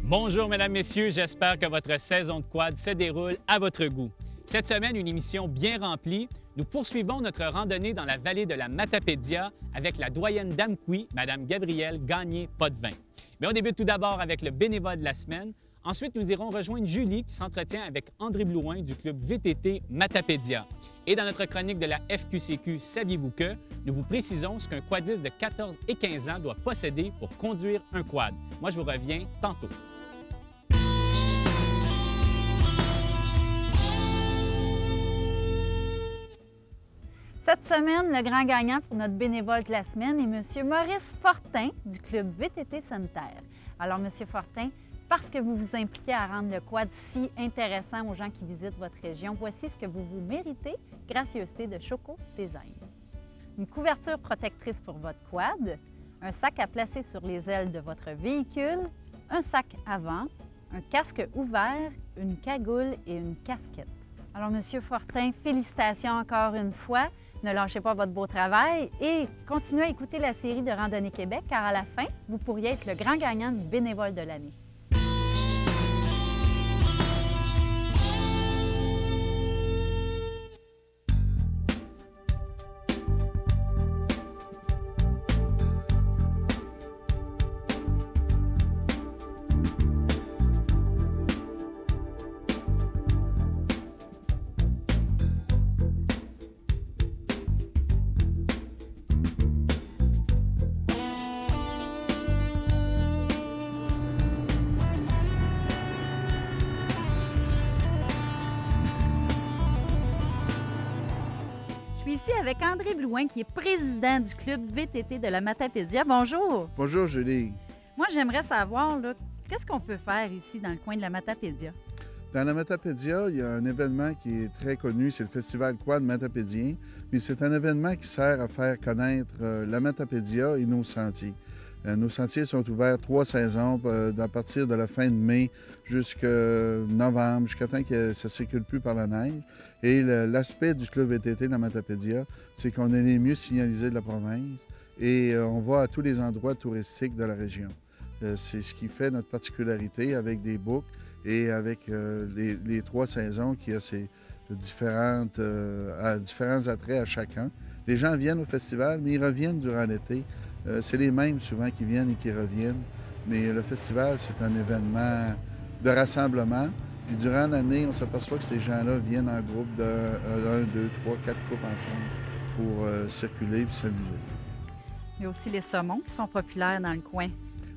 Bonjour, mesdames, messieurs. J'espère que votre saison de quad se déroule à votre goût. Cette semaine, une émission bien remplie. Nous poursuivons notre randonnée dans la vallée de la Matapédia avec la doyenne d'Amqui, Mme Gabrielle Gagné-Potvin. Mais on débute tout d'abord avec le bénévole de la semaine. Ensuite, nous irons rejoindre Julie qui s'entretient avec André Blouin du club VTT Matapédia. Et dans notre chronique de la FQCQ Saviez-vous que, nous vous précisons ce qu'un quadiste de 14 et 15 ans doit posséder pour conduire un quad. Moi, je vous reviens tantôt. Cette semaine, le grand gagnant pour notre bénévole de la semaine est M. Maurice Fortin du club VTT Sanitaire. Alors, M. Fortin, parce que vous vous impliquez à rendre le quad si intéressant aux gens qui visitent votre région, voici ce que vous vous méritez, gracieuseté de Choco Design. Une couverture protectrice pour votre quad, un sac à placer sur les ailes de votre véhicule, un sac avant, un casque ouvert, une cagoule et une casquette. Alors, M. Fortin, félicitations encore une fois. Ne lâchez pas votre beau travail et continuez à écouter la série de Randonnée Québec car à la fin, vous pourriez être le grand gagnant du bénévole de l'année. Je suis ici avec André Blouin, qui est président du club VTT de la Matapédia. Bonjour. Bonjour, Julie. Moi, j'aimerais savoir, qu'est-ce qu'on peut faire ici dans le coin de la Matapédia? Dans la Matapédia, il y a un événement qui est très connu, c'est le Festival Quad Matapédien. Mais c'est un événement qui sert à faire connaître la Matapédia et nos sentiers. Nos sentiers sont ouverts 3 saisons, à partir de la fin de mai jusqu'à novembre, jusqu'à temps que ça ne circule plus par la neige. Et l'aspect du club VTT de la Matapédia, c'est qu'on est les mieux signalisés de la province et on va à tous les endroits touristiques de la région. C'est ce qui fait notre particularité avec des boucles et avec les 3 saisons qui a ces différents attraits à chacun. Les gens viennent au festival, mais ils reviennent durant l'été. C'est les mêmes souvent qui viennent et qui reviennent. Mais le festival, c'est un événement de rassemblement. Puis durant l'année, on s'aperçoit que ces gens-là viennent en groupe de 1, 2, 3, 4 couples ensemble pour circuler et s'amuser. Il y a aussi les saumons qui sont populaires dans le coin.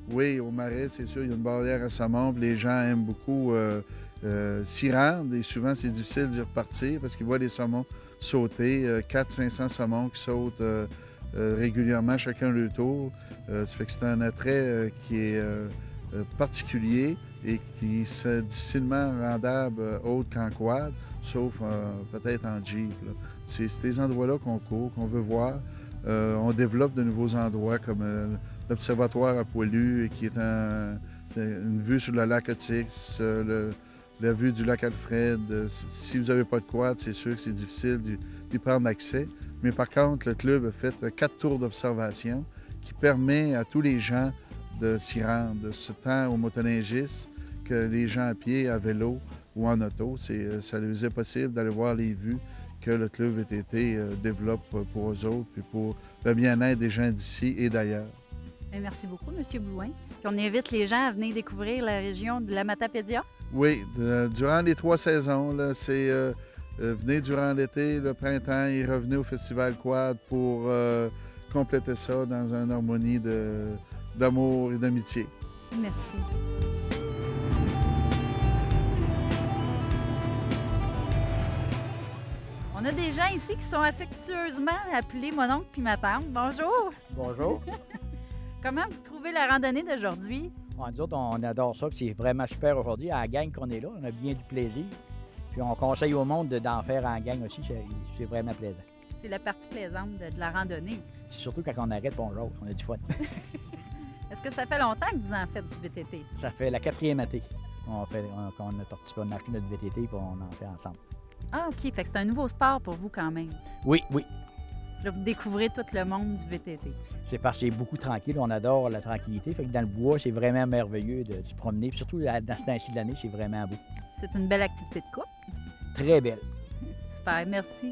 Oui, au Marais, c'est sûr, il y a une barrière à saumon. Les gens aiment beaucoup s'y rendre et souvent, c'est difficile d'y repartir parce qu'ils voient les saumons sauter. 400-500 saumons qui sautent régulièrement, chacun le tour. Ça fait que c'est un attrait qui est particulier et qui est difficilement rendable autre qu'en quad, sauf peut-être en Jeep. C'est ces endroits-là qu'on court, qu'on veut voir. On développe de nouveaux endroits comme l'Observatoire à Poilu, qui est une vue sur le lac Otyx, la vue du lac Alfred. Si vous n'avez pas de quad, c'est sûr que c'est difficile d'y prendre accès. Mais par contre, le club a fait 4 tours d'observation qui permet à tous les gens de s'y rendre, tant aux motoneigistes que les gens à pied, à vélo ou en auto. Ça leur est possible d'aller voir les vues que le club VTT développe pour eux autres et pour le bien-être des gens d'ici et d'ailleurs. Merci beaucoup, M. Blouin. Puis on invite les gens à venir découvrir la région de la Matapédia. Oui, durant les 3 saisons, c'est venez durant l'été, le printemps et revenez au Festival Quad pour compléter ça dans une harmonie d'amour et d'amitié. Merci. On a des gens ici qui sont affectueusement appelés mon oncle puis ma tante. Bonjour! Bonjour. Comment vous trouvez la randonnée d'aujourd'hui? Nous autres, on adore ça, puis c'est vraiment super aujourd'hui. À la gang qu'on est là, on a bien du plaisir. Puis on conseille au monde d'en faire en gang aussi, c'est vraiment plaisant. C'est la partie plaisante de la randonnée. C'est surtout quand on arrête, on jase, on a du fun. Est-ce que ça fait longtemps que vous en faites du VTT? Ça fait la 4e année qu'on a participé, on a acheté notre VTT et on en fait ensemble. Ah, OK. Fait que c'est un nouveau sport pour vous quand même. Oui, oui. Là, vous découvrez tout le monde du VTT. C'est parce que c'est beaucoup tranquille. On adore la tranquillité. Fait que dans le bois, c'est vraiment merveilleux de se promener. Puis surtout, dans ce temps-ci de l'année, c'est vraiment beau. C'est une belle activité de couple. Très belle. Super, merci.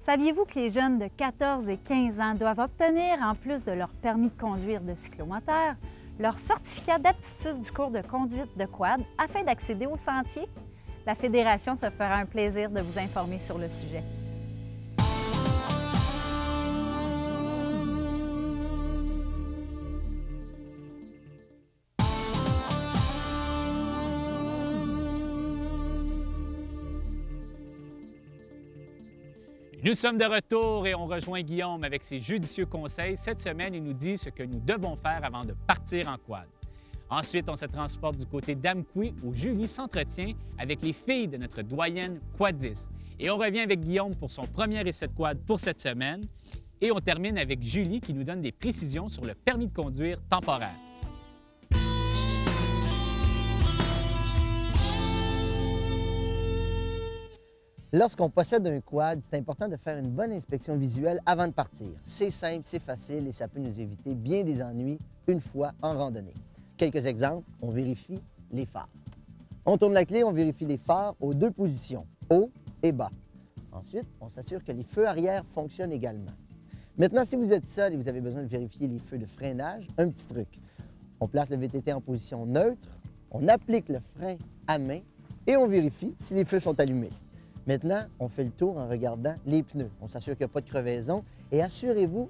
Saviez-vous que les jeunes de 14 et 15 ans doivent obtenir, en plus de leur permis de conduire de cyclomoteur, leur certificat d'aptitude du cours de conduite de quad afin d'accéder au sentier? La Fédération se fera un plaisir de vous informer sur le sujet. Nous sommes de retour et on rejoint Guillaume avec ses judicieux conseils. Cette semaine, il nous dit ce que nous devons faire avant de partir en quad. Ensuite, on se transporte du côté d'Amqui où Julie s'entretient avec les filles de notre doyenne quadiste. Et on revient avec Guillaume pour son premier essai de quad pour cette semaine. Et on termine avec Julie qui nous donne des précisions sur le permis de conduire temporaire. Lorsqu'on possède un quad, c'est important de faire une bonne inspection visuelle avant de partir. C'est simple, c'est facile et ça peut nous éviter bien des ennuis une fois en randonnée. Quelques exemples, on vérifie les phares. On tourne la clé, on vérifie les phares aux deux positions, haut et bas. Ensuite, on s'assure que les feux arrière fonctionnent également. Maintenant, si vous êtes seul et vous avez besoin de vérifier les feux de freinage, un petit truc. On place le VTT en position neutre, on applique le frein à main et on vérifie si les feux sont allumés. Maintenant, on fait le tour en regardant les pneus. On s'assure qu'il n'y a pas de crevaison et assurez-vous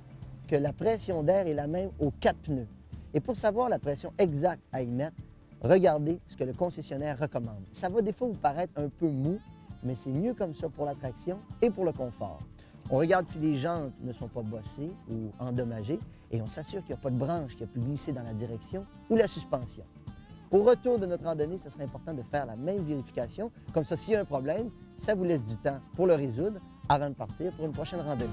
que la pression d'air est la même aux 4 pneus. Et pour savoir la pression exacte à y mettre, regardez ce que le concessionnaire recommande. Ça va des fois vous paraître un peu mou, mais c'est mieux comme ça pour la traction et pour le confort. On regarde si les jantes ne sont pas bossées ou endommagées et on s'assure qu'il n'y a pas de branche qui a pu glisser dans la direction ou la suspension. Au retour de notre randonnée, ce serait important de faire la même vérification. Comme ça, s'il y a un problème, ça vous laisse du temps pour le résoudre avant de partir pour une prochaine randonnée.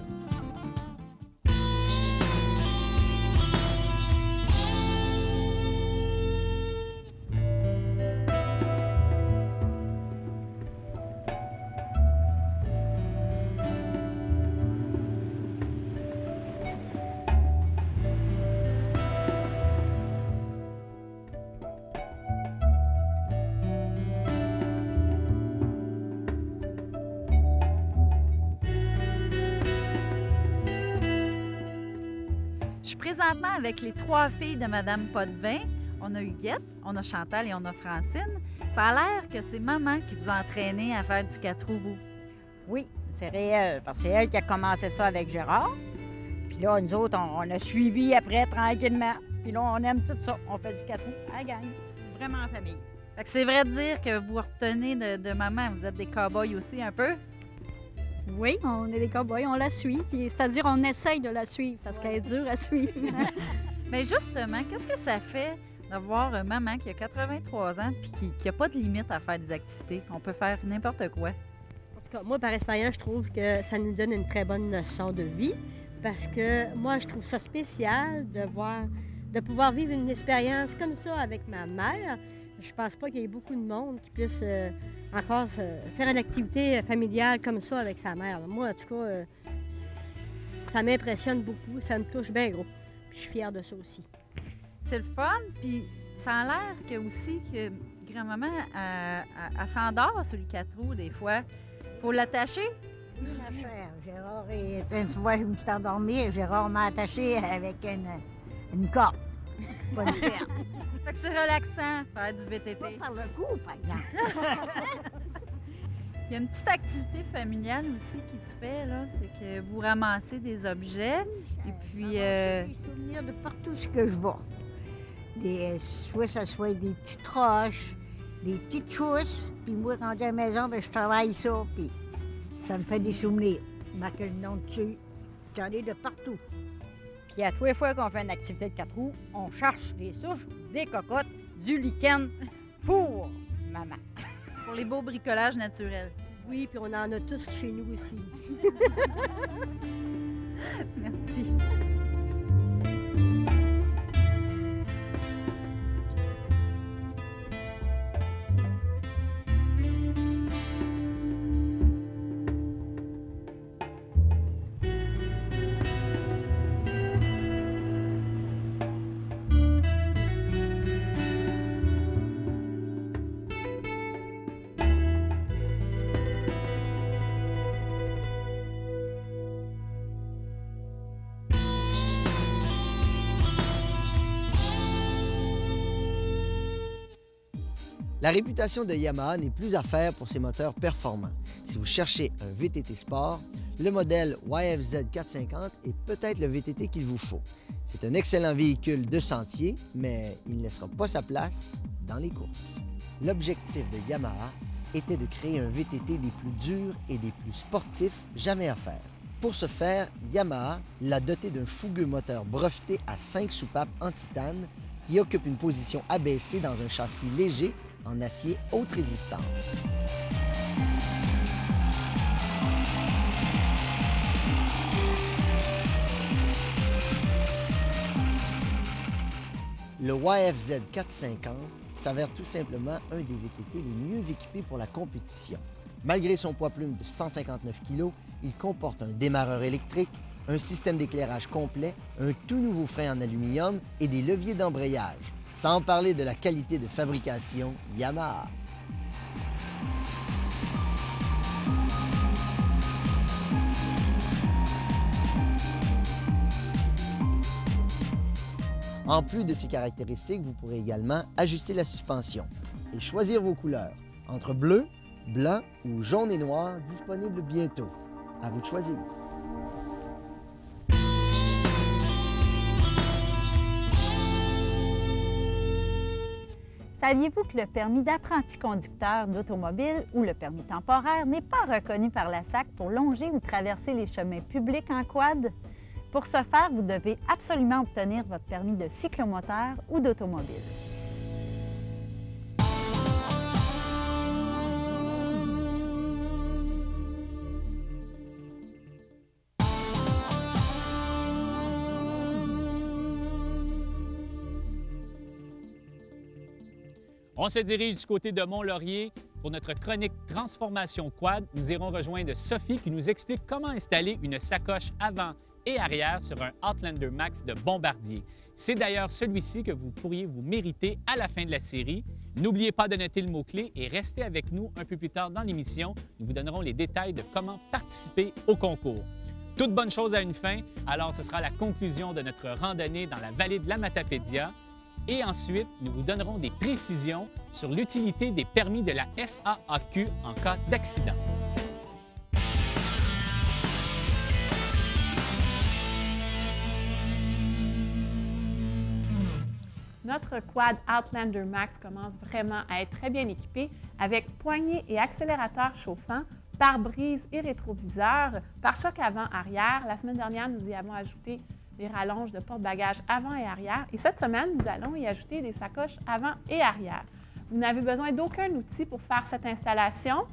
Je suis présentement avec les 3 filles de Madame Potvin. On a Huguette, on a Chantal et on a Francine. Ça a l'air que c'est maman qui vous a entraîné à faire du 4 roues, vous. Oui, c'est réel, parce que c'est elle qui a commencé ça avec Gérard. Puis là, nous autres, on a suivi après tranquillement. Puis là, on aime tout ça. On fait du 4 roues à la gang. Vraiment en famille. Fait que c'est vrai de dire que vous retenez de maman. Vous êtes des cow-boys aussi un peu? Oui, on est des cow-boys, on la suit. C'est-à-dire, on essaye de la suivre parce qu'elle est dure à suivre. Mais justement, qu'est-ce que ça fait d'avoir maman qui a 83 ans puis qui n'a pas de limite à faire des activités? On peut faire n'importe quoi. En tout cas, moi, par expérience, je trouve que ça nous donne une très bonne leçon de vie parce que moi, je trouve ça spécial de pouvoir vivre une expérience comme ça avec ma mère. Je pense pas qu'il y ait beaucoup de monde qui puisse encore faire une activité familiale comme ça avec sa mère. Moi, en tout cas, ça m'impressionne beaucoup, ça me touche bien gros. Puis je suis fière de ça aussi. C'est le fun, puis ça a l'air que aussi que grand-maman, elle s'endort sur le 4 roues des fois. Faut l'attacher. Une affaire. Gérard une fois, je me suis endormie. Gérard m'a attaché avec une corde. Pas une corde. Fait que c'est relaxant, faire du VTT. Pas par le cou, par exemple. Il y a une petite activité familiale aussi qui se fait, là, c'est que vous ramassez des objets et puis... Des souvenirs de partout ce que je vois. Soit ça soit des petites roches, des petites chousses, puis moi, rendu à la maison, bien, je travaille ça, puis ça me fait des souvenirs. Je marque le nom dessus. J'en ai de partout. Puis à tous les fois qu'on fait une activité de 4 roues, on cherche des souches, des cocottes, du lichen pour maman. Pour les beaux bricolages naturels. Oui, puis on en a tous chez nous aussi. Merci. La réputation de Yamaha n'est plus à faire pour ses moteurs performants. Si vous cherchez un VTT sport, le modèle YFZ 450 est peut-être le VTT qu'il vous faut. C'est un excellent véhicule de sentier, mais il ne laissera pas sa place dans les courses. L'objectif de Yamaha était de créer un VTT des plus durs et des plus sportifs jamais à faire. Pour ce faire, Yamaha l'a doté d'un fougueux moteur breveté à 5 soupapes en titane qui occupe une position abaissée dans un châssis léger en acier haute résistance. Le YFZ 450 s'avère tout simplement un des VTT les mieux équipés pour la compétition. Malgré son poids plume de 159 kg, il comporte un démarreur électrique, un système d'éclairage complet, un tout nouveau frein en aluminium et des leviers d'embrayage, sans parler de la qualité de fabrication Yamaha. En plus de ces caractéristiques, vous pourrez également ajuster la suspension et choisir vos couleurs, entre bleu, blanc ou jaune et noir, disponibles bientôt. À vous de choisir. Saviez-vous que le permis d'apprenti conducteur d'automobile ou le permis temporaire n'est pas reconnu par la SAC pour longer ou traverser les chemins publics en quad? Pour ce faire, vous devez absolument obtenir votre permis de cyclomoteur ou d'automobile. On se dirige du côté de Mont-Laurier. Pour notre chronique Transformation Quad, nous irons rejoindre Sophie qui nous explique comment installer une sacoche avant et arrière sur un Outlander Max de Bombardier. C'est d'ailleurs celui-ci que vous pourriez vous mériter à la fin de la série. N'oubliez pas de noter le mot-clé et restez avec nous un peu plus tard dans l'émission. Nous vous donnerons les détails de comment participer au concours. Toute bonne chose a une fin, alors ce sera la conclusion de notre randonnée dans la vallée de la Matapédia. Et ensuite, nous vous donnerons des précisions sur l'utilité des permis de la SAAQ en cas d'accident. Notre quad Outlander Max commence vraiment à être très bien équipé avec poignée et accélérateur chauffant, pare-brise et rétroviseur, pare-choc avant-arrière. La semaine dernière, nous y avons ajouté des rallonges de porte-bagages avant et arrière. Et cette semaine, nous allons y ajouter des sacoches avant et arrière. Vous n'avez besoin d'aucun outil pour faire cette installation.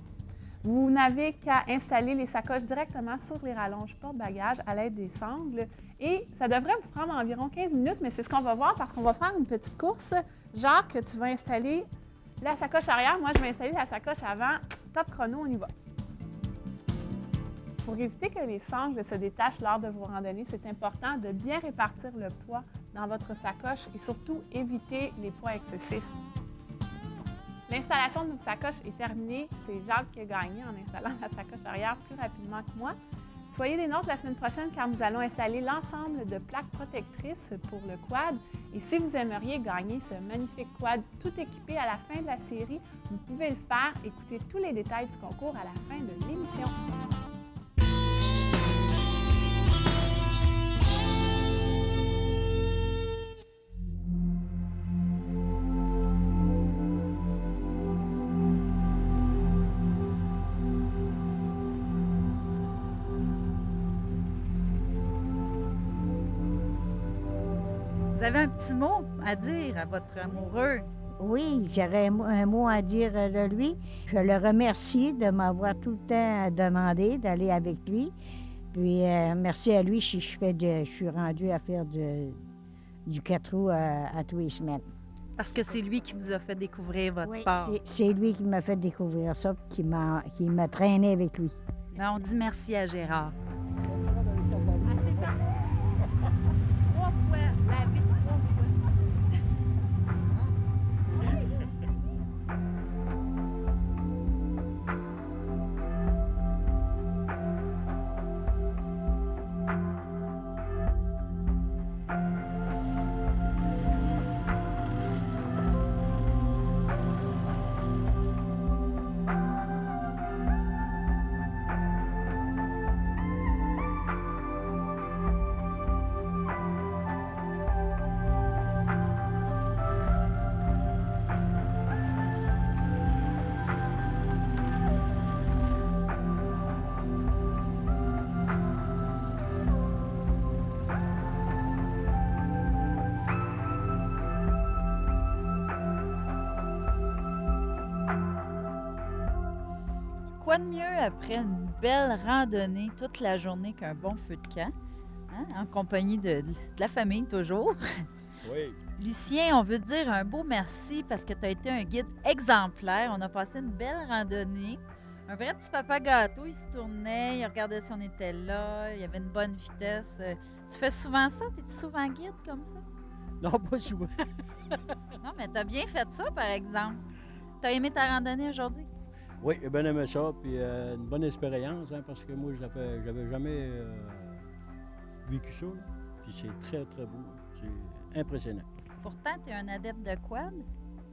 Vous n'avez qu'à installer les sacoches directement sur les rallonges porte-bagages à l'aide des sangles. Et ça devrait vous prendre environ 15 minutes, mais c'est ce qu'on va voir parce qu'on va faire une petite course. Jacques, tu vas installer la sacoche arrière. Moi, je vais installer la sacoche avant. Top chrono, on y va. Pour éviter que les sangles se détachent lors de vos randonnées, c'est important de bien répartir le poids dans votre sacoche et surtout éviter les poids excessifs. L'installation de nos sacoches est terminée. C'est Jacques qui a gagné en installant la sacoche arrière plus rapidement que moi. Soyez des nôtres la semaine prochaine car nous allons installer l'ensemble de plaques protectrices pour le quad. Et si vous aimeriez gagner ce magnifique quad tout équipé à la fin de la série, vous pouvez le faire. Écoutez tous les détails du concours à la fin de l'émission. Vous avez un petit mot à dire à votre amoureux? Oui, j'aurais un mot à dire de lui. Je le remercie de m'avoir tout le temps demandé d'aller avec lui. Puis merci à lui si je suis rendue à faire du 4 roues à tous les semaines. Parce que c'est lui qui vous a fait découvrir votre Oui, sport. c'est lui qui m'a fait découvrir ça, puis qui m'a traîné avec lui. Ben, on dit merci à Gérard. Quoi de mieux après une belle randonnée toute la journée qu'un bon feu de camp, hein, en compagnie de la famille toujours? Oui. Lucien, on veut te dire un beau merci parce que tu as été un guide exemplaire. On a passé une belle randonnée. Un vrai petit papa gâteau, il se tournait, il regardait si on était là, il y avait une bonne vitesse. Tu fais souvent ça? Es-tu souvent guide comme ça? Non, pas souvent. Non, mais tu as bien fait ça, par exemple. Tu as aimé ta randonnée aujourd'hui? Oui, j'ai bien aimé ça, puis une bonne expérience, hein, parce que moi, j'avais jamais vécu ça. Là. Puis c'est très, très beau. C'est impressionnant. Pourtant, tu es un adepte de quad.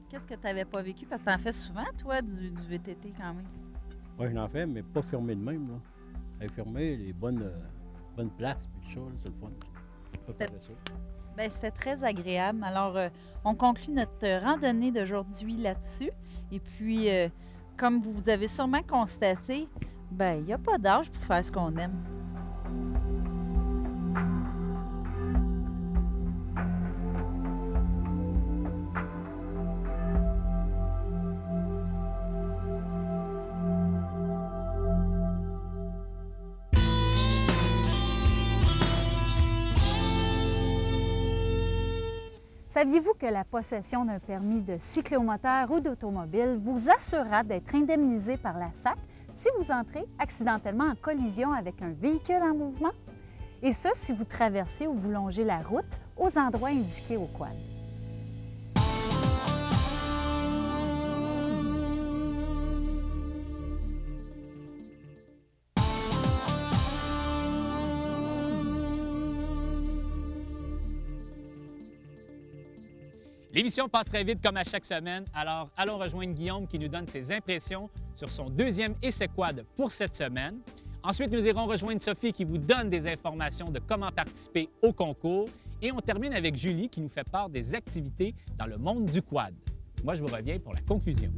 Qu'est-ce que tu n'avais pas vécu? Parce que tu en fais souvent, toi, du VTT quand même. Oui, j'en fais, mais pas fermé de même. Là. Elle est fermée, les bonnes places, puis tout ça, c'est le fun. C'était très agréable. Alors, on conclut notre randonnée d'aujourd'hui là-dessus. Et puis, comme vous avez sûrement constaté, il n'y a pas d'âge pour faire ce qu'on aime. Saviez-vous que la possession d'un permis de cyclomoteur ou d'automobile vous assurera d'être indemnisé par la SAC si vous entrez accidentellement en collision avec un véhicule en mouvement? Et ce, si vous traversez ou vous longez la route aux endroits indiqués au quad. L'émission passe très vite comme à chaque semaine, alors allons rejoindre Guillaume qui nous donne ses impressions sur son deuxième essai quad pour cette semaine. Ensuite, nous irons rejoindre Sophie qui vous donne des informations de comment participer au concours. Et on termine avec Julie qui nous fait part des activités dans le monde du quad. Moi, je vous reviens pour la conclusion.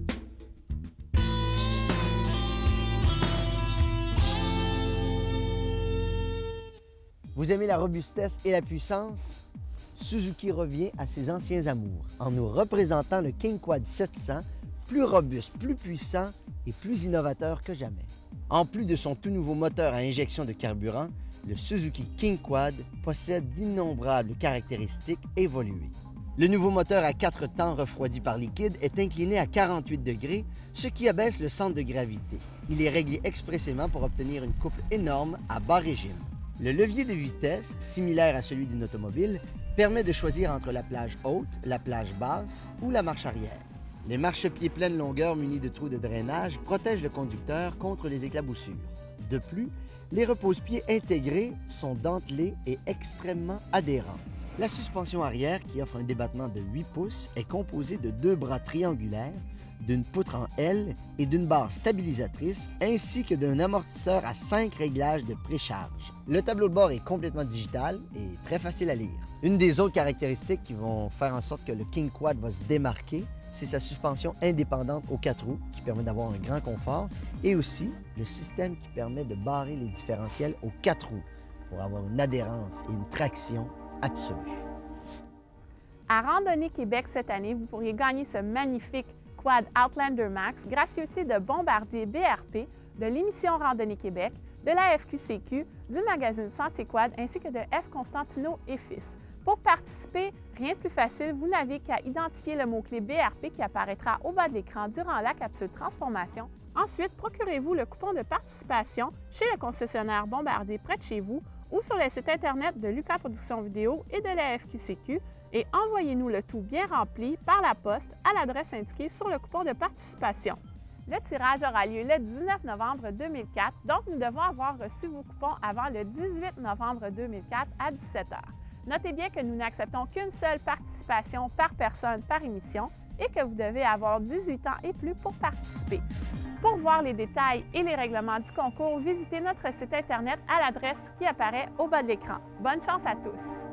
Vous aimez la robustesse et la puissance? Suzuki revient à ses anciens amours en nous représentant le King Quad 700, plus robuste, plus puissant et plus innovateur que jamais. En plus de son tout nouveau moteur à injection de carburant, le Suzuki King Quad possède d'innombrables caractéristiques évoluées. Le nouveau moteur à 4 temps refroidi par liquide est incliné à 48 degrés, ce qui abaisse le centre de gravité. Il est réglé expressément pour obtenir une couple énorme à bas régime. Le levier de vitesse, similaire à celui d'une automobile, permet de choisir entre la plage haute, la plage basse ou la marche arrière. Les marchepieds pleine longueur munis de trous de drainage protègent le conducteur contre les éclaboussures. De plus, les repose-pieds intégrés sont dentelés et extrêmement adhérents. La suspension arrière, qui offre un débattement de 8 pouces, est composée de 2 bras triangulaires, d'une poutre en L et d'une barre stabilisatrice, ainsi que d'un amortisseur à 5 réglages de précharge. Le tableau de bord est complètement digital et très facile à lire. Une des autres caractéristiques qui vont faire en sorte que le King Quad va se démarquer, c'est sa suspension indépendante aux 4 roues, qui permet d'avoir un grand confort, et aussi le système qui permet de barrer les différentiels aux 4 roues pour avoir une adhérence et une traction absolue. À Randonnée Québec cette année, vous pourriez gagner ce magnifique Quad Outlander Max, gracieuseté de Bombardier BRP, de l'émission Randonnée Québec, de la FQCQ, du magazine Sentier Quad ainsi que de F. Constantino et Fils. Pour participer, rien de plus facile, vous n'avez qu'à identifier le mot-clé BRP qui apparaîtra au bas de l'écran durant la capsule Transformation. Ensuite, procurez-vous le coupon de participation chez le concessionnaire Bombardier près de chez vous ou sur le site Internet de Lucas Productions Vidéo et de la FQCQ et envoyez-nous le tout bien rempli par la poste à l'adresse indiquée sur le coupon de participation. Le tirage aura lieu le 19 novembre 2004, donc nous devons avoir reçu vos coupons avant le 18 novembre 2004 à 17h. Notez bien que nous n'acceptons qu'une seule participation par personne par émission et que vous devez avoir 18 ans et plus pour participer. Pour voir les détails et les règlements du concours, visitez notre site Internet à l'adresse qui apparaît au bas de l'écran. Bonne chance à tous!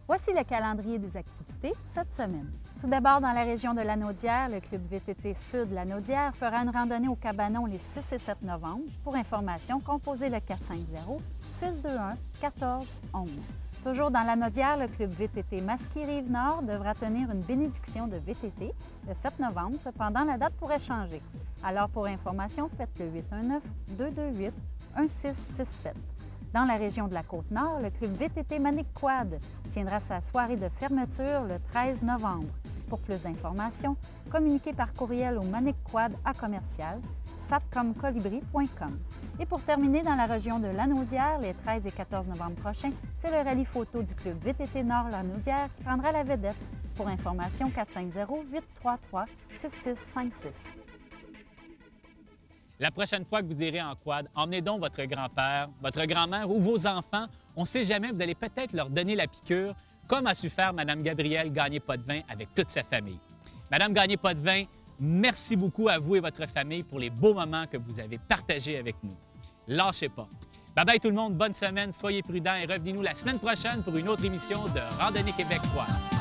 Voici le calendrier des activités cette semaine. Tout d'abord, dans la région de Lanaudière, le club VTT Sud Lanaudière fera une randonnée au Cabanon les 6 et 7 novembre. Pour information, composez le 450-621-1411. Toujours dans Lanaudière, le club VTT Masquis-Rive-Nord devra tenir une bénédiction de VTT le 7 novembre. Cependant, la date pourrait changer. Alors, pour information, faites le 819-228-1667. Dans la région de la Côte-Nord, le club VTT Manic Quad tiendra sa soirée de fermeture le 13 novembre. Pour plus d'informations, communiquez par courriel au manicquad@satcomcolibri.com. Et pour terminer, dans la région de Lanaudière, les 13 et 14 novembre prochains, c'est le rallye photo du club VTT Nord Lanaudière qui prendra la vedette. Pour information, 450-833-6656. La prochaine fois que vous irez en quad, emmenez donc votre grand-père, votre grand-mère ou vos enfants. On ne sait jamais, vous allez peut-être leur donner la piqûre, comme a su faire Mme Gabrielle Gagné-Potvin avec toute sa famille. Mme Gagné-Potvin, merci beaucoup à vous et votre famille pour les beaux moments que vous avez partagés avec nous. Lâchez pas. Bye-bye tout le monde, bonne semaine, soyez prudents et revenez-nous la semaine prochaine pour une autre émission de Randonnée Québec Quad.